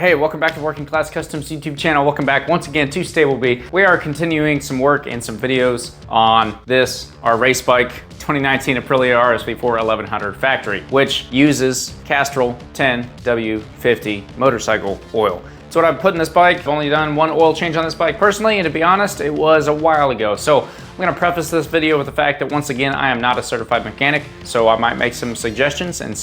Hey, welcome back to Working Class Customs YouTube channel. Welcome back once again to Stable B. We are continuing some work and some videos on this, our race bike, 2019 Aprilia RSV4 1100 factory, which uses Castrol 10W50 motorcycle oil. It's what I've put in this bike. I've only done one oil change on this bike personally, and to be honest, it was a while ago. So I'm gonna preface this video with the fact that once again, I am not a certified mechanic, so I might make some suggestions and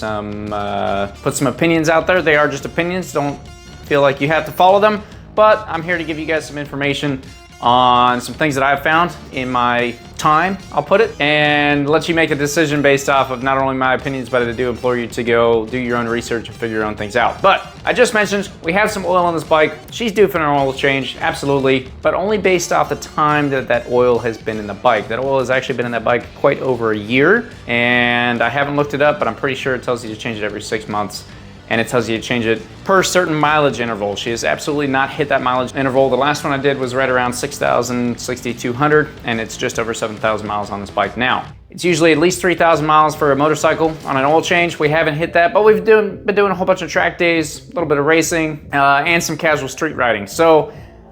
put some opinions out there. They are just opinions. Don't feel like you have to follow them, but I'm here to give you guys some information on some things that I've found in my time, I'll put it, and let you make a decision based off of not only my opinions, but I do implore you to go do your own research and figure your own things out. But I just mentioned we have some oil on this bike. She's due for an oil change, absolutely, but only based off the time that oil has been in the bike. That oil has actually been in that bike quite over a year, and I haven't looked it up, but I'm pretty sure it tells you to change it every 6 months. And it tells you to change it per certain mileage interval. She has absolutely not hit that mileage interval. The last one I did was right around 6,000, 6,200, and it's just over 7,000 miles on this bike now. It's usually at least 3,000 miles for a motorcycle on an oil change. We haven't hit that, but we've been doing a whole bunch of track days, a little bit of racing, and some casual street riding. So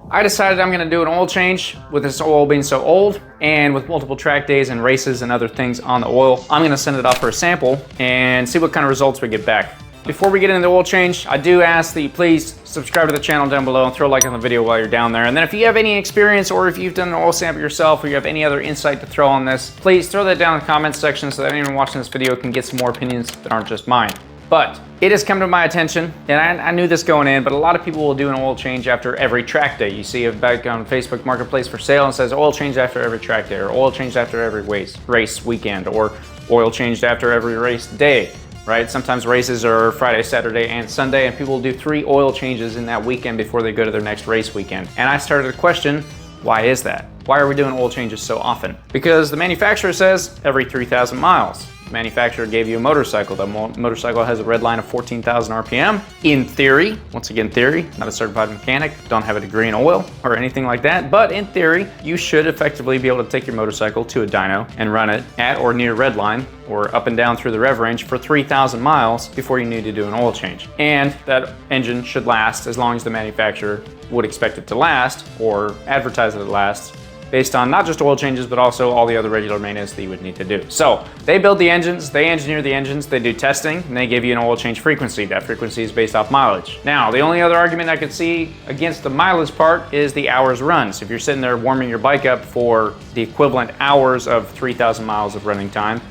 I decided I'm gonna do an oil change with this oil being so old, and with multiple track days and races and other things on the oil. I'm gonna send it off for a sample and see what kind of results we get back. Before we get into the oil change, I do ask that you please subscribe to the channel down below and throw a like on the video while you're down there. And then if you have any experience, or if you've done an oil sample yourself, or you have any other insight to throw on this, please throw that down in the comments section so that anyone watching this video can get some more opinions that aren't just mine. But it has come to my attention, and I knew this going in, but a lot of people will do an oil change after every track day. You see a bike on Facebook Marketplace for sale and says oil changed after every track day, or oil changed after every race weekend, or oil changed after every race day. Right? Sometimes races are Friday, Saturday, and Sunday, and people will do 3 oil changes in that weekend before they go to their next race weekend. And I started to question, why is that? Why are we doing oil changes so often? Because the manufacturer says every 3,000 miles. The manufacturer gave you a motorcycle. The motorcycle has a red line of 14,000 RPM. In theory, once again theory, not a certified mechanic, don't have a degree in oil or anything like that, but in theory, you should effectively be able to take your motorcycle to a dyno and run it at or near red line, or up and down through the rev range for 3,000 miles before you need to do an oil change. And that engine should last as long as the manufacturer would expect it to last, or advertise that it lasts, based on not just oil changes, but also all the other regular maintenance that you would need to do. So they build the engines, they engineer the engines, they do testing, and they give you an oil change frequency. That frequency is based off mileage. Now, the only other argument I could see against the mileage part is the hours run. So if you're sitting there warming your bike up for the equivalent hours of 3,000 miles of running time,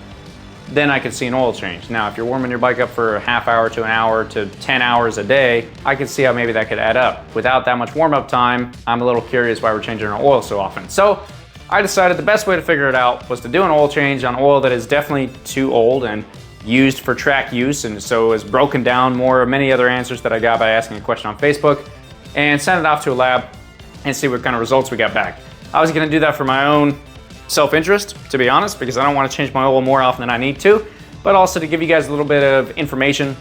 then I could see an oil change. Now, if you're warming your bike up for a half hour to an hour to 10 hours a day, I could see how maybe that could add up. Without that much warm-up time, I'm a little curious why we're changing our oil so often. So I decided the best way to figure it out was to do an oil change on oil that is definitely too old and used for track use, and so is broken down more, many other answers that I got by asking a question on Facebook, and send it off to a lab and see what kind of results we got back. I was gonna do that for my own self-interest, to be honest, because I don't want to change my oil more often than I need to, but also to give you guys a little bit of information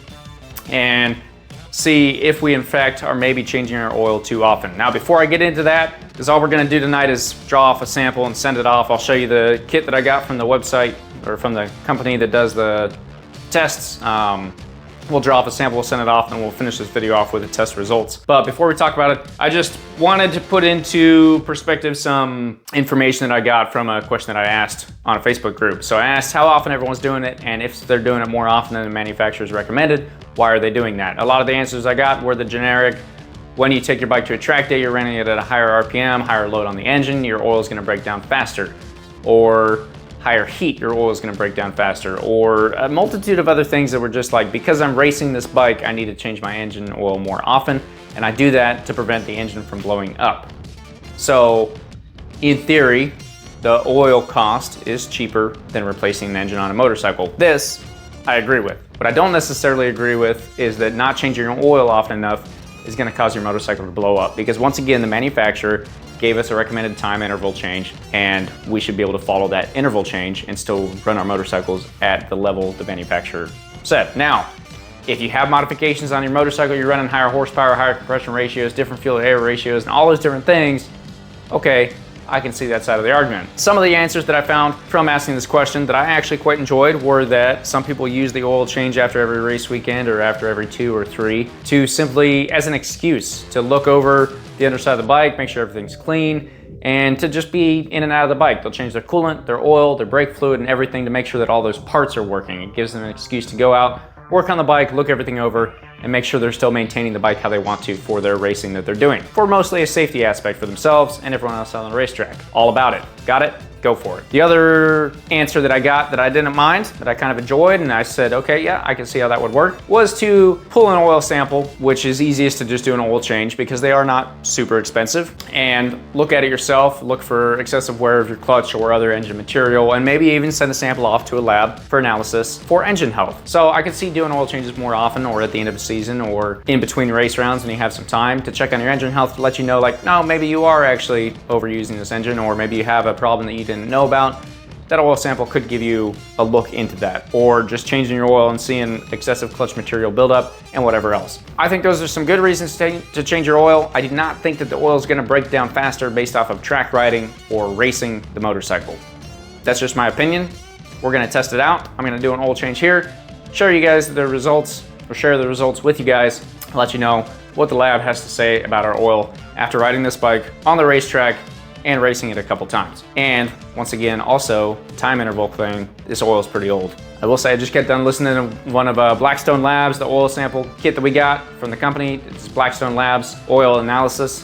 and see if we in fact are maybe changing our oil too often. Now, before I get into that, because all we're going to do tonight is draw off a sample and send it off. I'll show you the kit that I got from the website, or from the company that does the tests. We'll draw off a sample, we'll send it off, and we'll finish this video off with the test results. But before we talk about it, I just wanted to put into perspective some information that I got from a question that I asked on a Facebook group. So I asked how often everyone's doing it, and if they're doing it more often than the manufacturer's recommended, why are they doing that? A lot of the answers I got were the generic, when you take your bike to a track day, you're running it at a higher RPM, higher load on the engine, your oil is gonna break down faster. Or higher heat, your oil is gonna break down faster, or a multitude of other things that were just like, because I'm racing this bike, I need to change my engine oil more often, and I do that to prevent the engine from blowing up. So, in theory, the oil cost is cheaper than replacing an engine on a motorcycle. This, I agree with. What I don't necessarily agree with is that not changing your oil often enough is gonna cause your motorcycle to blow up, because once again, the manufacturer gave us a recommended time interval change, and we should be able to follow that interval change and still run our motorcycles at the level the manufacturer said. Now, if you have modifications on your motorcycle, you're running higher horsepower, higher compression ratios, different fuel to air ratios, and all those different things, okay, I can see that side of the argument. Some of the answers that I found from asking this question that I actually quite enjoyed were that some people use the oil change after every race weekend or after every 2 or 3 to simply as an excuse to look over the underside of the bike, make sure everything's clean, and to just be in and out of the bike. They'll change their coolant, their oil, their brake fluid, and everything to make sure that all those parts are working. It gives them an excuse to go out, work on the bike, look everything over, and make sure they're still maintaining the bike how they want to for their racing that they're doing. For mostly a safety aspect for themselves and everyone else on the racetrack. All about it. Got it? Go for it. The other answer that I got that I didn't mind, that I kind of enjoyed, and I said, okay, yeah, I can see how that would work, was to pull an oil sample, which is easiest to just do an oil change because they are not super expensive, and look at it yourself, look for excessive wear of your clutch or other engine material, and maybe even send a sample off to a lab for analysis for engine health. So I could see doing oil changes more often, or at the end of a season, or in between race rounds when you have some time to check on your engine health to let you know, like, no, maybe you are actually overusing this engine, or maybe you have a problem that you didn't know about. That oil sample could give you a look into that, or just changing your oil and seeing excessive clutch material buildup and whatever else. I think those are some good reasons to change your oil. I do not think that the oil is going to break down faster based off of track riding or racing the motorcycle. That's just my opinion. We're going to test it out. I'm going to do an oil change here, show you guys the results, or share the results with you guys, let you know what the lab has to say about our oil after riding this bike on the racetrack and racing it a couple times. And once again, also time interval thing, this oil is pretty old. I will say I just got done listening to one of BlackStone Labs, the oil sample kit that we got from the company. It's BlackStone Labs oil analysis.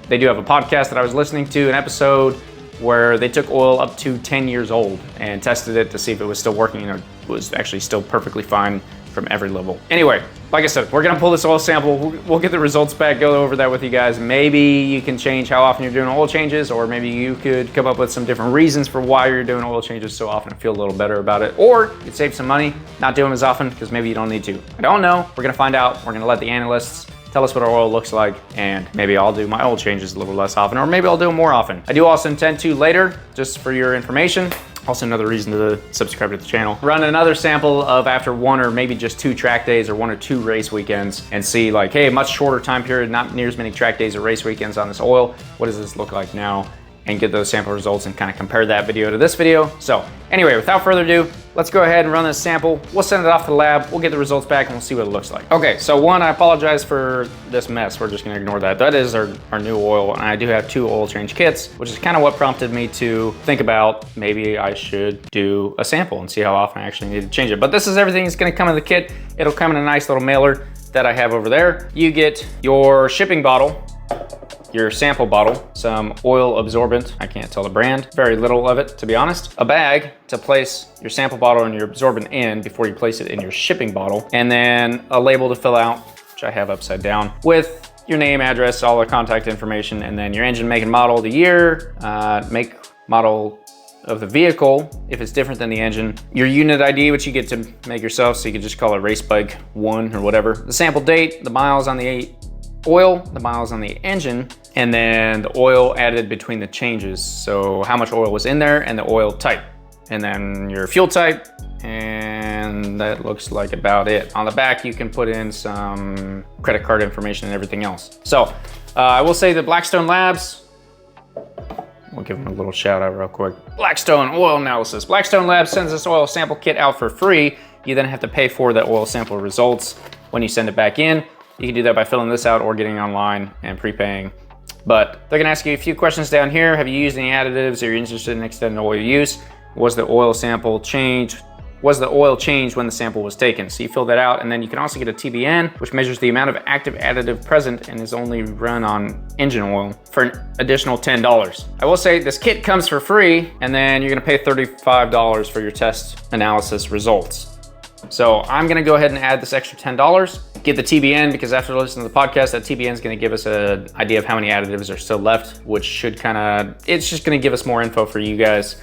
They do have a podcast that I was listening to, an episode where they took oil up to 10 years old and tested it to see if it was still working, and it was actually still perfectly fine from every level. Anyway, like I said, we're gonna pull this oil sample. We'll get the results back, go over that with you guys. Maybe you can change how often you're doing oil changes, or maybe you could come up with some different reasons for why you're doing oil changes so often and feel a little better about it. Or you could save some money, not doing them as often because maybe you don't need to. I don't know, we're gonna find out. We're gonna let the analysts tell us what our oil looks like, and maybe I'll do my oil changes a little less often, or maybe I'll do them more often. I do also intend to later, just for your information, also another reason to subscribe to the channel, run another sample of after 1 or maybe just 2 track days or 1 or 2 race weekends and see like, hey, much shorter time period, not near as many track days or race weekends on this oil. What does this look like now? And get those sample results and kind of compare that video to this video. So anyway, without further ado, let's go ahead and run this sample. We'll send it off to the lab. We'll get the results back and we'll see what it looks like. Okay, so one, I apologize for this mess. We're just gonna ignore that. That is our new oil, and I do have 2 oil change kits, which is kind of what prompted me to think about maybe I should do a sample and see how often I actually need to change it. But this is everything that's gonna come in the kit. It'll come in a nice little mailer that I have over there. You get your shipping bottle, your sample bottle, some oil absorbent, I can't tell the brand, very little of it to be honest, a bag to place your sample bottle and your absorbent in before you place it in your shipping bottle, and then a label to fill out, which I have upside down, with your name, address, all the contact information, and then your engine, make and model, the year, make, model of the vehicle, if it's different than the engine, your unit ID, which you get to make yourself, so you can just call it Race Bike 1 or whatever, the sample date, the miles on the oil, the miles on the engine, and then the oil added between the changes. So how much oil was in there and the oil type, and then your fuel type, and that looks like about it. On the back, you can put in some credit card information and everything else. So I will say that BlackStone Labs, we'll give them a little shout out real quick. BlackStone Oil Analysis. BlackStone Labs sends this oil sample kit out for free. You then have to pay for the oil sample results when you send it back in. You can do that by filling this out or getting online and prepaying. But they're gonna ask you a few questions down here. Have you used any additives? Are you interested in extended oil use? Was the oil sample changed? Was the oil changed when the sample was taken? So you fill that out, and then you can also get a TBN, which measures the amount of active additive present and is only run on engine oil, for an additional $10. I will say this kit comes for free, and then you're gonna pay $35 for your test analysis results. So I'm gonna go ahead and add this extra $10, get the TBN, because after listening to the podcast, that TBN is gonna give us an idea of how many additives are still left, which should it's just gonna give us more info for you guys.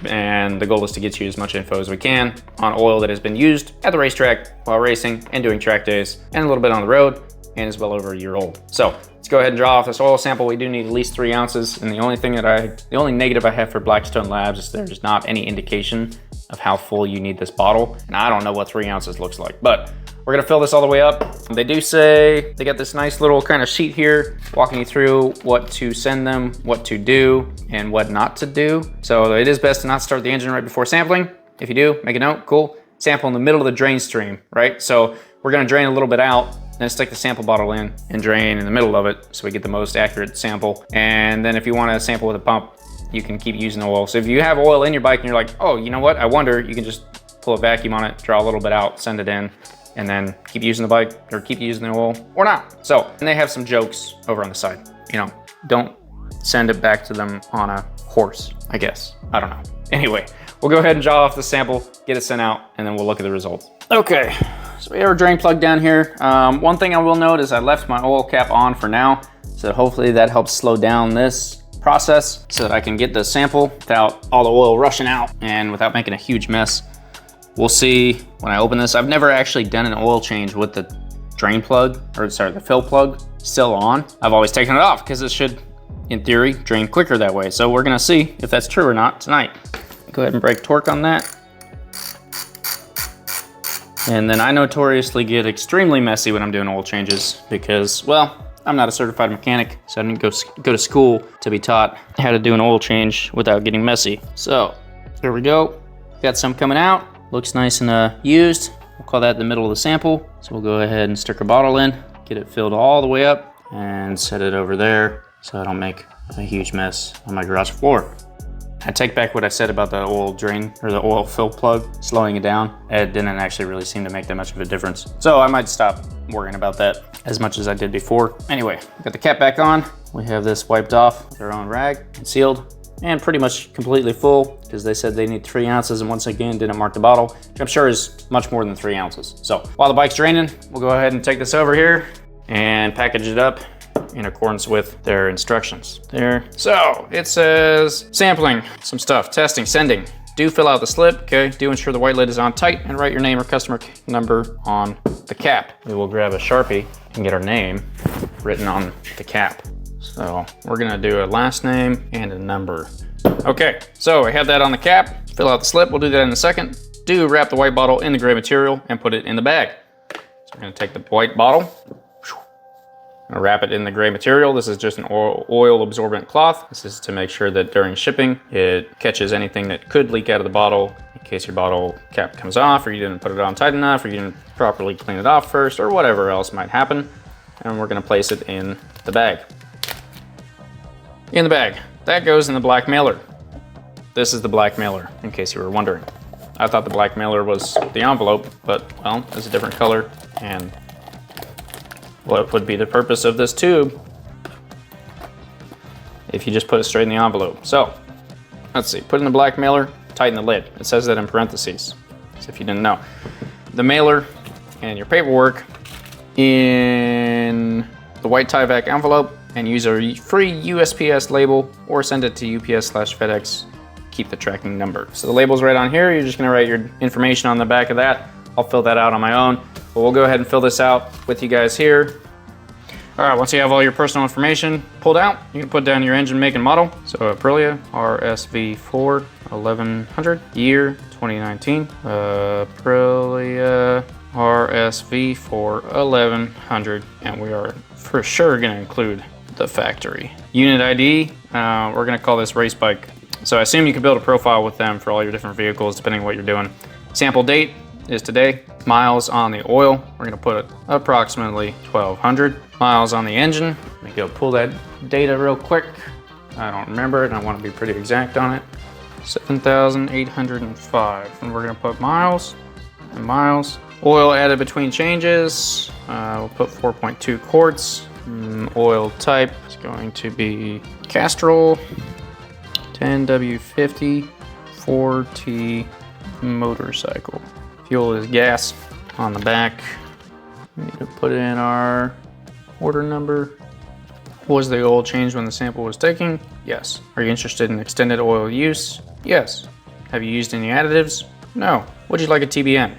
And the goal is to get you as much info as we can on oil that has been used at the racetrack while racing and doing track days, and a little bit on the road, and is well over a year old. So let's go ahead and draw off this oil sample. We do need at least 3 ounces, and the only negative I have for BlackStone Labs is there's not any indication of how full you need this bottle, and I don't know what 3 ounces looks like, but we're gonna fill this all the way up. They do say, they got this nice little kind of sheet here walking you through what to send them, what to do, and what not to do. So it is best to not start the engine right before sampling. If you do, make a note, cool. Sample in the middle of the drain stream, right? So we're gonna drain a little bit out, then stick the sample bottle in and drain in the middle of it so we get the most accurate sample. And then if you wanna sample with a pump, you can keep using the oil. So if you have oil in your bike and you're like, oh, you know what, I wonder, you can just pull a vacuum on it, draw a little bit out, send it in, and then keep using the bike or keep using the oil or not. So, and they have some jokes over on the side. You know, don't send it back to them on a horse, I guess. I don't know. Anyway, we'll go ahead and draw off the sample, get it sent out, and then we'll look at the results. Okay, so we have our drain plug down here. One thing I will note is I left my oil cap on for now, so hopefully that helps slow down this process so that I can get the sample without all the oil rushing out and without making a huge mess. We'll see when I open this. I've never actually done an oil change with the drain plug, or sorry, the fill plug still on. I've always taken it off because it should, in theory, drain quicker that way. So we're gonna see if that's true or not tonight. Go ahead and break torque on that. And then I notoriously get extremely messy when I'm doing oil changes because, well, I'm not a certified mechanic, so I didn't go to school to be taught how to do an oil change without getting messy. So here we go. Got some coming out. Looks nice and used. We'll call that the middle of the sample. So we'll go ahead and stick a bottle in, get it filled all the way up, and set it over there so I don't make a huge mess on my garage floor. I take back what I said about the oil drain or the oil fill plug, slowing it down. It didn't actually really seem to make that much of a difference. So I might stop worrying about that as much as I did before. Anyway, got the cap back on. We have this wiped off with our own rag and sealed and pretty much completely full because they said they need 3 ounces and once again didn't mark the bottle, which I'm sure is much more than 3 ounces. So while the bike's draining, we'll go ahead and take this over here and package it up in accordance with their instructions there. So it says sampling some stuff, testing, sending. Do fill out the slip, okay? Do ensure the white lid is on tight and write your name or customer number on the cap. We will grab a Sharpie and get our name written on the cap. So we're gonna do a last name and a number. Okay, so I have that on the cap. Fill out the slip, we'll do that in a second. Do wrap the white bottle in the gray material and put it in the bag. So we're gonna take the white bottle, I'll wrap it in the gray material. This is just an oil absorbent cloth. This is to make sure that during shipping, it catches anything that could leak out of the bottle in case your bottle cap comes off or you didn't put it on tight enough or you didn't properly clean it off first or whatever else might happen. And we're gonna place it in the bag. In the bag. That goes in the black mailer. This is the black mailer, in case you were wondering. I thought the black mailer was the envelope, but well, it's a different color and what would be the purpose of this tube if you just put it straight in the envelope? So, let's see, put in the black mailer, tighten the lid. It says that in parentheses, so if you didn't know. The mailer and your paperwork in the white Tyvek envelope and use a free USPS label or send it to UPS/FedEx, keep the tracking number. So the label's right on here, you're just gonna write your information on the back of that. I'll fill that out on my own. But we'll go ahead and fill this out with you guys here. All right, once you have all your personal information pulled out, you can put down your engine make and model. So Aprilia RSV4 1100, year 2019. Aprilia RSV4 1100, and we are for sure gonna include the factory. Unit ID, we're gonna call this race bike. So I assume you can build a profile with them for all your different vehicles, depending on what you're doing. Sample date is today. Miles on the oil, we're gonna put approximately 1200. Miles on the engine, let me go pull that data real quick. I don't remember it, and I wanna be pretty exact on it. 7,805, and we're gonna put miles and miles. Oil added between changes, we'll put 4.2 quarts. Oil type is going to be Castrol 10W50 4T motorcycle. Fuel is gas on the back. We need to put in our order number. Was the oil changed when the sample was taken? Yes. Are you interested in extended oil use? Yes. Have you used any additives? No. Would you like a TBN?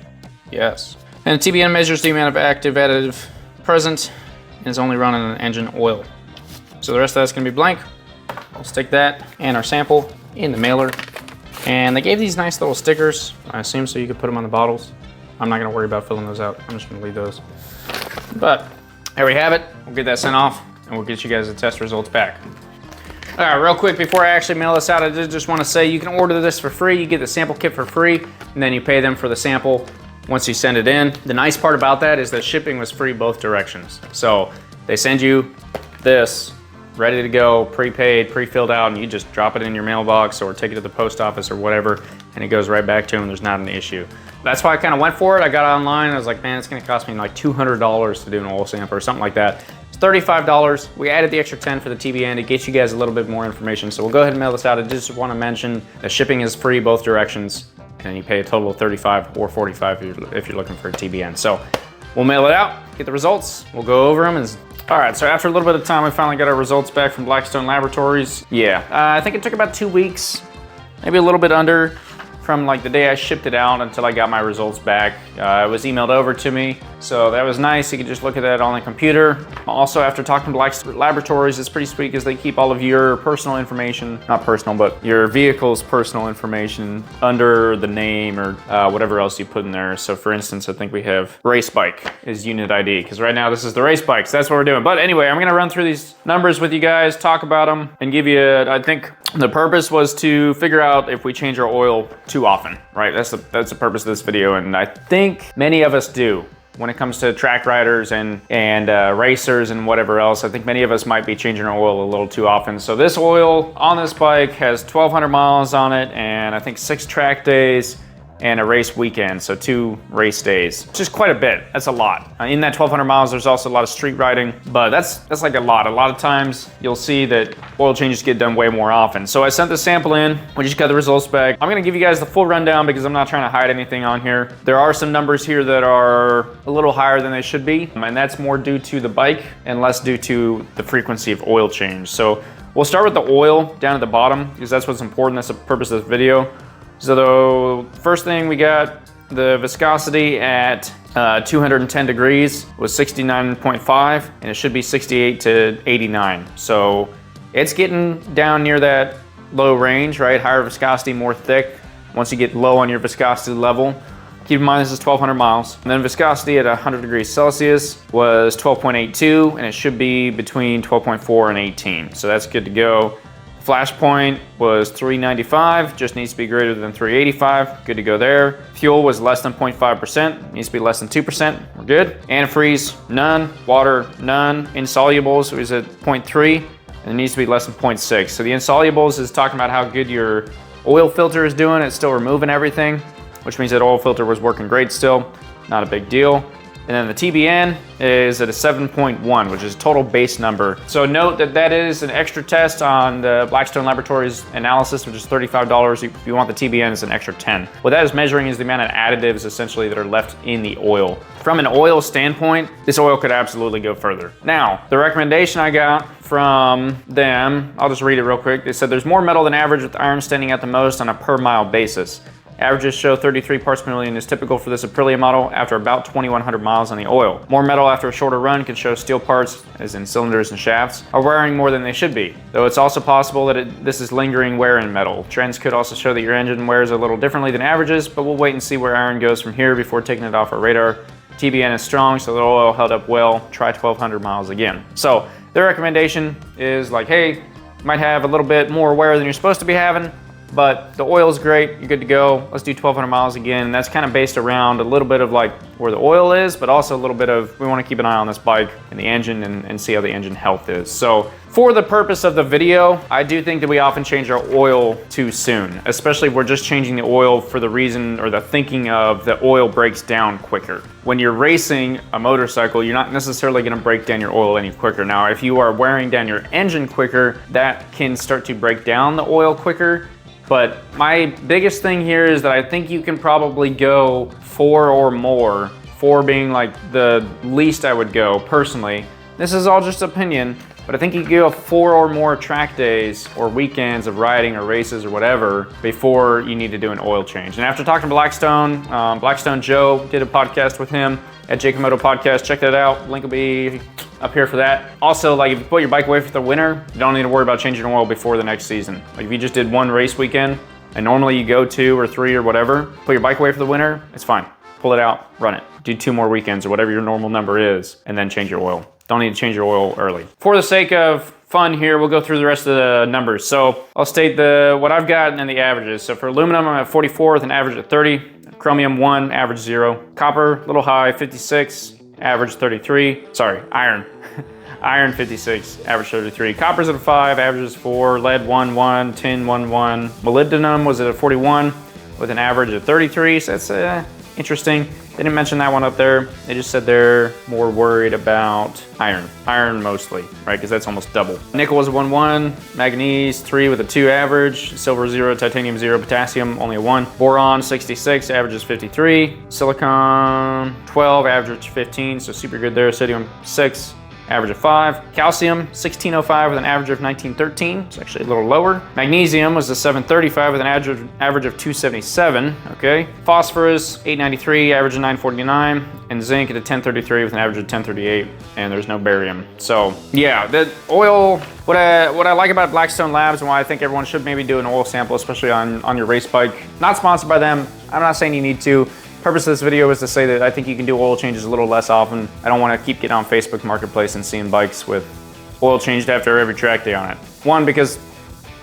Yes. And a TBN measures the amount of active additive present and is only run on an engine oil. So the rest of that's gonna be blank. We'll stick that and our sample in the mailer. And they gave these nice little stickers, I assume so you could put them on the bottles. I'm not gonna worry about filling those out. I'm just gonna leave those. But there we have it. We'll get that sent off and we'll get you guys the test results back. All right, real quick, before I actually mail this out, I did just want to say you can order this for free. You get the sample kit for free, and then you pay them for the sample once you send it in. The nice part about that is that shipping was free both directions. So they send you this ready to go, prepaid, pre-filled out, and you just drop it in your mailbox or take it to the post office or whatever, and it goes right back to them. There's not an issue. That's why I kind of went for it. I got it online. I was like, man, it's going to cost me like $200 to do an oil sample or something like that. $35. We added the extra 10 for the TBN to get you guys a little bit more information. So we'll go ahead and mail this out. I just want to mention that shipping is free both directions, and you pay a total of $35 or $45 if you're looking for a TBN. So we'll mail it out, get the results, we'll go over them. All right, so after a little bit of time, we finally got our results back from BlackStone Laboratories. Yeah, I think it took about 2 weeks, maybe a little bit under, from like the day I shipped it out until I got my results back. It was emailed over to me, so that was nice. You could just look at that on the computer. Also, after talking to BlackStone Laboratories, it's pretty sweet because they keep all of your personal information, not personal, but your vehicle's personal information under the name or whatever else you put in there. So for instance, I think we have race bike is unit ID, because right now this is the race bike, so that's what we're doing. But anyway, I'm gonna run through these numbers with you guys, talk about them, and give you, I think the purpose was to figure out if we change our oil too often, right? That's the purpose of this video, and I think many of us do. When it comes to track riders and racers and whatever else, I think many of us might be changing our oil a little too often. So this oil on this bike has 1,200 miles on it, and I think 6 track days and a race weekend, so 2 race days. Just quite a bit, that's a lot. In that 1,200 miles, there's also a lot of street riding, but that's like a lot. A lot of times, you'll see that oil changes get done way more often. So I sent the sample in, we just got the results back. I'm gonna give you guys the full rundown because I'm not trying to hide anything on here. There are some numbers here that are a little higher than they should be, and that's more due to the bike and less due to the frequency of oil change. So we'll start with the oil down at the bottom because that's what's important, that's the purpose of this video. So the first thing we got, the viscosity at 210 degrees was 69.5, and it should be 68 to 89. So it's getting down near that low range, right? Higher viscosity, more thick. Once you get low on your viscosity level, keep in mind this is 1,200 miles. And then viscosity at 100 degrees Celsius was 12.82, and it should be between 12.4 and 18. So that's good to go. Flash point was 395, just needs to be greater than 385, good to go there. Fuel was less than 0.5%, needs to be less than 2%, we're good. Antifreeze, none. Water, none. Insolubles was at 0.3, and it needs to be less than 0.6. So the insolubles is talking about how good your oil filter is doing. It's still removing everything, which means that oil filter was working great still, not a big deal. And then the TBN is at a 7.1, which is total base number. So note that that is an extra test on the BlackStone Laboratories analysis, which is $35. If you want the TBN, it's an extra 10. What that is measuring is the amount of additives essentially that are left in the oil. From an oil standpoint, this oil could absolutely go further. Now, the recommendation I got from them, I'll just read it real quick. They said there's more metal than average with iron standing out the most on a per mile basis. Averages show 33 parts per million is typical for this Aprilia model after about 2,100 miles on the oil. More metal after a shorter run can show steel parts, as in cylinders and shafts, are wearing more than they should be. Though it's also possible that this is lingering wear in metal. Trends could also show that your engine wears a little differently than averages, but we'll wait and see where iron goes from here before taking it off our radar. TBN is strong, so the oil held up well. Try 1,200 miles again. So their recommendation is like, hey, you might have a little bit more wear than you're supposed to be having, but the oil is great, you're good to go. Let's do 1,200 miles again. And that's kind of based around a little bit of like where the oil is, but also a little bit of, we want to keep an eye on this bike and the engine and see how the engine health is. So for the purpose of the video, I do think that we often change our oil too soon, especially if we're just changing the oil for the reason or the thinking of the oil breaks down quicker. When you're racing a motorcycle, you're not necessarily going to break down your oil any quicker. Now, if you are wearing down your engine quicker, that can start to break down the oil quicker. But my biggest thing here is that I think you can probably go 4 or more, 4 being like the least I would go personally. This is all just opinion, but I think you can go 4 or more track days or weekends of riding or races or whatever before you need to do an oil change. And after talking to BlackStone, BlackStone Joe did a podcast with him at Jacomoto Podcast. Check that out. Link will be up here for that. Also, like if you put your bike away for the winter, you don't need to worry about changing oil before the next season. Like if you just did one race weekend and normally you go 2 or 3 or whatever, put your bike away for the winter, it's fine. pull it out, run it. Do 2 more weekends or whatever your normal number is, and then change your oil. Don't need to change your oil early. For the sake of fun here, we'll go through the rest of the numbers. So I'll state what I've got and then the averages. So for aluminum, I'm at 44 with an average of 30. Chromium 1, average 0. Copper, little high, 56, average 33. Sorry, iron. Iron 56, average 33. Copper's at a 5, average is 4. Lead 1, 1. Tin 1, 1. Molybdenum was at a 41 with an average of 33. So that's interesting. They didn't mention that one up there. They just said they're more worried about iron. Iron mostly, right? Because that's almost double. Nickel was a 1, 1. Manganese 3 with a 2 average. Silver 0, titanium 0, potassium only a 1. Boron 66, average is 53. Silicon 12, average 15, so super good there. Sodium 6. Average of 5. Calcium, 1605 with an average of 1913. It's actually a little lower. Magnesium was a 735 with an average of 277, okay. Phosphorus, 893, average of 949. And zinc at a 1033 with an average of 1038. And there's no barium. So yeah, the oil, what I like about BlackStone Labs and why I think everyone should maybe do an oil sample, especially on your race bike. Not sponsored by them. I'm not saying you need to. Purpose of this video is to say that I think you can do oil changes a little less often. I don't want to keep getting on Facebook Marketplace and seeing bikes with oil changed after every track day on it. 1, because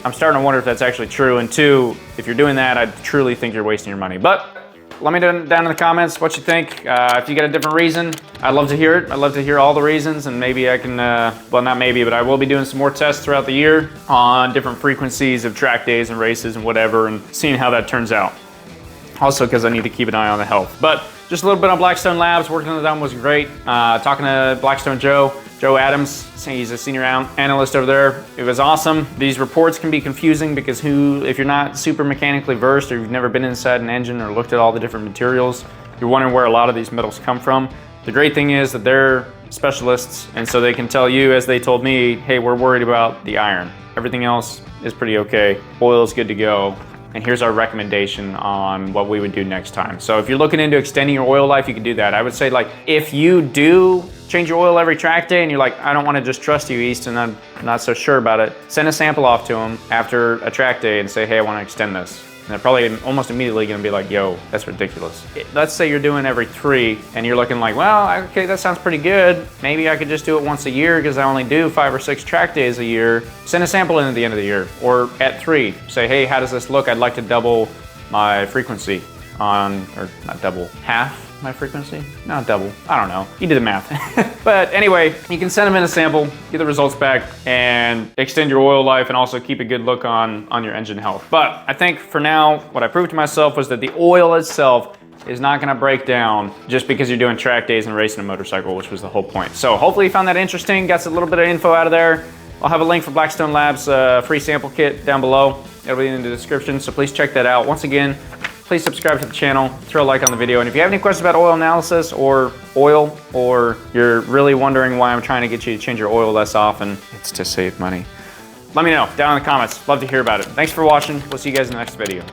I'm starting to wonder if that's actually true, and 2, if you're doing that, I truly think you're wasting your money. But let me know down in the comments what you think. If you got a different reason, I'd love to hear it. I'd love to hear all the reasons, and maybe I can, well, not maybe, but I will be doing some more tests throughout the year on different frequencies of track days and races and whatever, and seeing how that turns out. Also, because I need to keep an eye on the health. But just a little bit on BlackStone Labs. Working on them was great. Talking to BlackStone Joe Adams, he's a senior analyst over there. It was awesome. These reports can be confusing because if you're not super mechanically versed or you've never been inside an engine or looked at all the different materials, you're wondering where a lot of these metals come from. The great thing is that they're specialists, and so they can tell you, as they told me, hey, we're worried about the iron. Everything else is pretty okay. Oil is good to go. And here's our recommendation on what we would do next time. So if you're looking into extending your oil life, you can do that. I would say, like, if you do change your oil every track day and you're like, I don't want to just trust you, Easton, I'm not so sure about it, send a sample off to them after a track day and say, hey, I want to extend this. And they're probably almost immediately gonna be like, yo, that's ridiculous. Let's say you're doing every 3 and you're looking like, well, okay, that sounds pretty good. Maybe I could just do it once a year because I only do 5 or 6 track days a year. Send a sample in at the end of the year or at 3. Say, hey, how does this look? I'd like to double my frequency on, or not double, half my frequency? No, double. I don't know. You do the math. But anyway, you can send them in a sample, get the results back, and extend your oil life and also keep a good look on your engine health. But I think for now, what I proved to myself was that the oil itself is not gonna break down just because you're doing track days and racing a motorcycle, which was the whole point. So hopefully you found that interesting, got a little bit of info out of there. I'll have a link for BlackStone Labs free sample kit down below. It'll be in the description, so please check that out. Once again, please subscribe to the channel, throw a like on the video, and if you have any questions about oil analysis or oil, or you're really wondering why I'm trying to get you to change your oil less often, it's to save money. Let me know down in the comments. Love to hear about it. Thanks for watching. We'll see you guys in the next video.